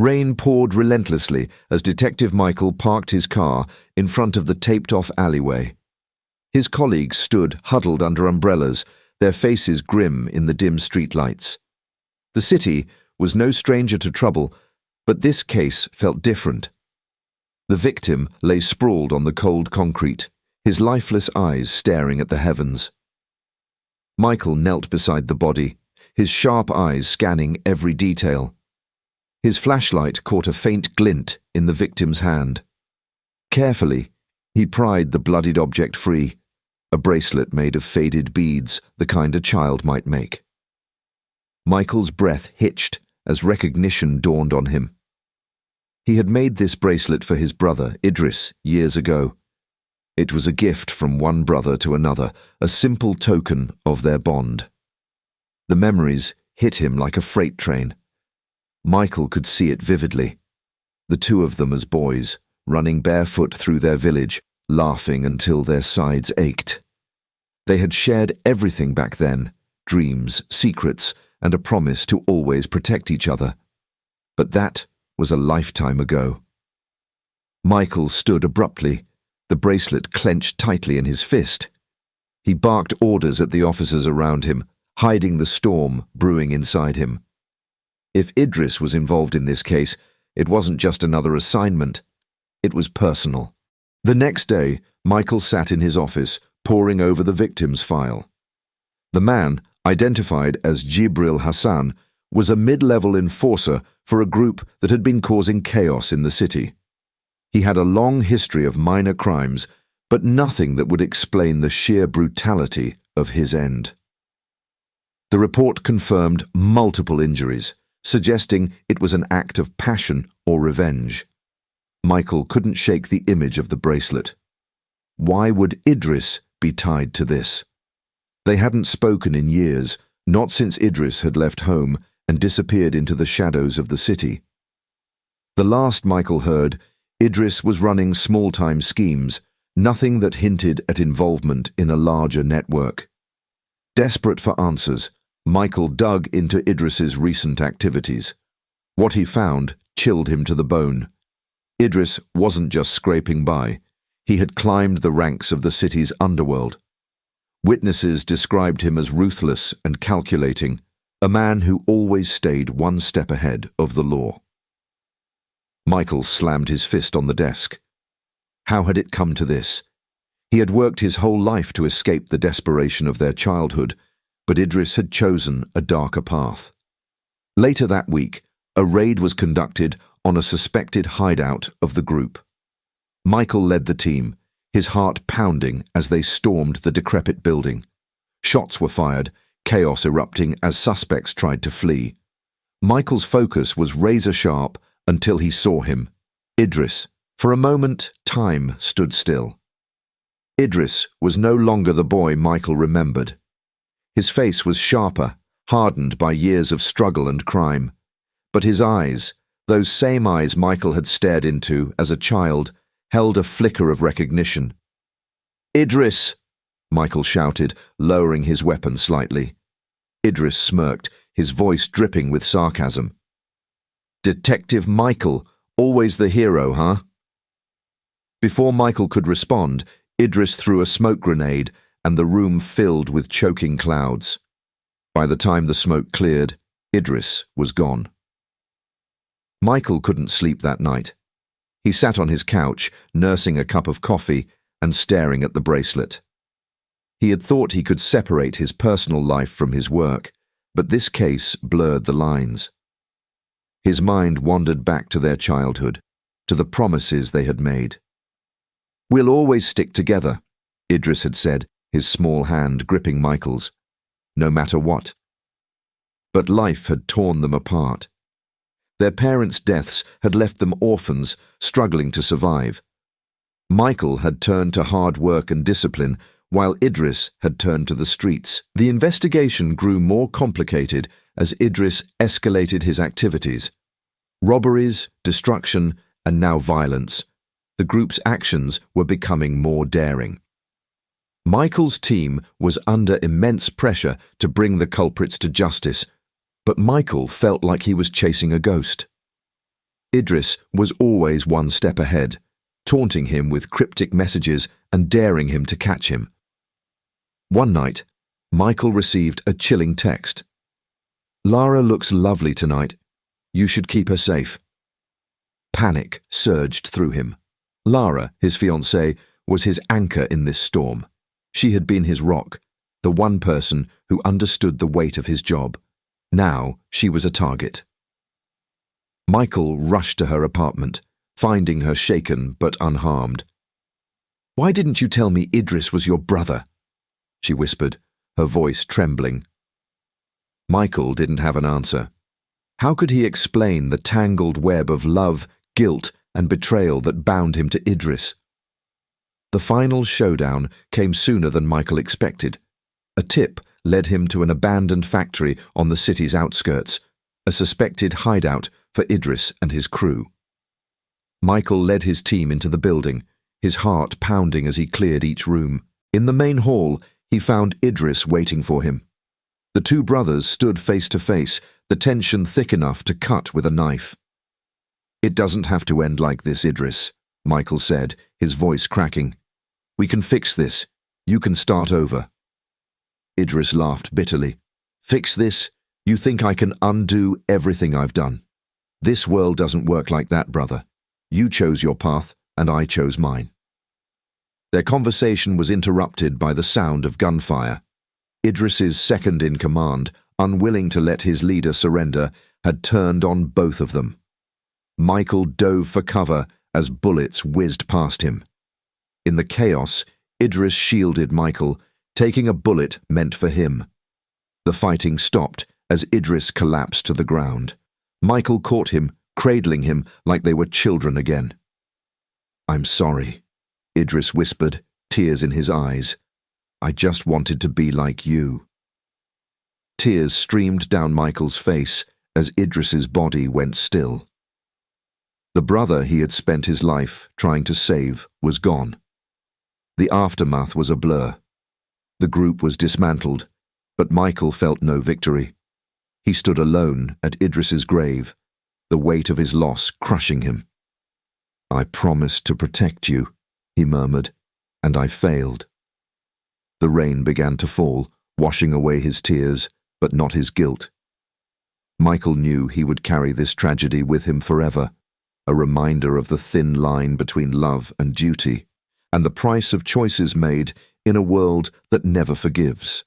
Rain poured relentlessly as Detective Michael parked his car in front of the taped-off alleyway. His colleagues stood huddled under umbrellas, their faces grim in the dim streetlights. The city was no stranger to trouble, but this case felt different. The victim lay sprawled on the cold concrete, his lifeless eyes staring at the heavens. Michael knelt beside the body, his sharp eyes scanning every detail. His flashlight caught a faint glint in the victim's hand. Carefully, he pried the bloodied object free, a bracelet made of faded beads, the kind a child might make. Michael's breath hitched as recognition dawned on him. He had made this bracelet for his brother, Idris, years ago. It was a gift from one brother to another, a simple token of their bond. The memories hit him like a freight train. Michael could see it vividly. The two of them as boys, running barefoot through their village, laughing until their sides ached. They had shared everything back then, dreams, secrets, and a promise to always protect each other. But that was a lifetime ago. Michael stood abruptly, the bracelet clenched tightly in his fist. He barked orders at the officers around him, hiding the storm brewing inside him. If Idris was involved in this case, it wasn't just another assignment. It was personal. The next day, Michael sat in his office, poring over the victim's file. The man, identified as Jibril Hassan, was a mid-level enforcer for a group that had been causing chaos in the city. He had a long history of minor crimes, but nothing that would explain the sheer brutality of his end. The report confirmed multiple injuries, suggesting it was an act of passion or revenge. Michael couldn't shake the image of the bracelet. Why would Idris be tied to this? They hadn't spoken in years, not since Idris had left home and disappeared into the shadows of the city. The last Michael heard, Idris was running small-time schemes, nothing that hinted at involvement in a larger network. Desperate for answers, Michael dug into Idris's recent activities. What he found chilled him to the bone. Idris wasn't just scraping by. He had climbed the ranks of the city's underworld. Witnesses described him as ruthless and calculating, a man who always stayed one step ahead of the law. Michael slammed his fist on the desk. How had it come to this? He had worked his whole life to escape the desperation of their childhood, but Idris had chosen a darker path. Later that week, a raid was conducted on a suspected hideout of the group. Michael led the team, his heart pounding as they stormed the decrepit building. Shots were fired, chaos erupting as suspects tried to flee. Michael's focus was razor-sharp until he saw him, Idris. For a moment, time stood still. Idris was no longer the boy Michael remembered. His face was sharper, hardened by years of struggle and crime. But his eyes, those same eyes Michael had stared into as a child, held a flicker of recognition. "Idris!" Michael shouted, lowering his weapon slightly. Idris smirked, his voice dripping with sarcasm. "Detective Michael, always the hero, huh?" Before Michael could respond, Idris threw a smoke grenade and the room filled with choking clouds. By the time the smoke cleared, Idris was gone. Michael couldn't sleep that night. He sat on his couch, nursing a cup of coffee and staring at the bracelet. He had thought he could separate his personal life from his work, but this case blurred the lines. His mind wandered back to their childhood, to the promises they had made. "We'll always stick together," Idris had said, his small hand gripping Michael's, "no matter what." But life had torn them apart. Their parents' deaths had left them orphans, struggling to survive. Michael had turned to hard work and discipline, while Idris had turned to the streets. The investigation grew more complicated as Idris escalated his activities. Robberies, destruction, and now violence. The group's actions were becoming more daring. Michael's team was under immense pressure to bring the culprits to justice, but Michael felt like he was chasing a ghost. Idris was always one step ahead, taunting him with cryptic messages and daring him to catch him. One night, Michael received a chilling text. "Lara looks lovely tonight. You should keep her safe." Panic surged through him. Lara, his fiancée, was his anchor in this storm. She had been his rock, the one person who understood the weight of his job. Now she was a target. Michael rushed to her apartment, finding her shaken but unharmed. "Why didn't you tell me Idris was your brother?" she whispered, her voice trembling. Michael didn't have an answer. How could he explain the tangled web of love, guilt, and betrayal that bound him to Idris? The final showdown came sooner than Michael expected. A tip led him to an abandoned factory on the city's outskirts, a suspected hideout for Idris and his crew. Michael led his team into the building, his heart pounding as he cleared each room. In the main hall, he found Idris waiting for him. The two brothers stood face to face, the tension thick enough to cut with a knife. "It doesn't have to end like this, Idris," Michael said, his voice cracking. "We can fix this. You can start over." Idris laughed bitterly. "Fix this? You think I can undo everything I've done? This world doesn't work like that, brother. You chose your path, and I chose mine." Their conversation was interrupted by the sound of gunfire. Idris's second-in-command, unwilling to let his leader surrender, had turned on both of them. Michael dove for cover as bullets whizzed past him. In the chaos, Idris shielded Michael, taking a bullet meant for him. The fighting stopped as Idris collapsed to the ground. Michael caught him, cradling him like they were children again. "I'm sorry," Idris whispered, tears in his eyes. "I just wanted to be like you." Tears streamed down Michael's face as Idris's body went still. The brother he had spent his life trying to save was gone. The aftermath was a blur. The group was dismantled, but Michael felt no victory. He stood alone at Idris's grave, the weight of his loss crushing him. "I promised to protect you," he murmured, "and I failed." The rain began to fall, washing away his tears, but not his guilt. Michael knew he would carry this tragedy with him forever, a reminder of the thin line between love and duty, and the price of choices made in a world that never forgives.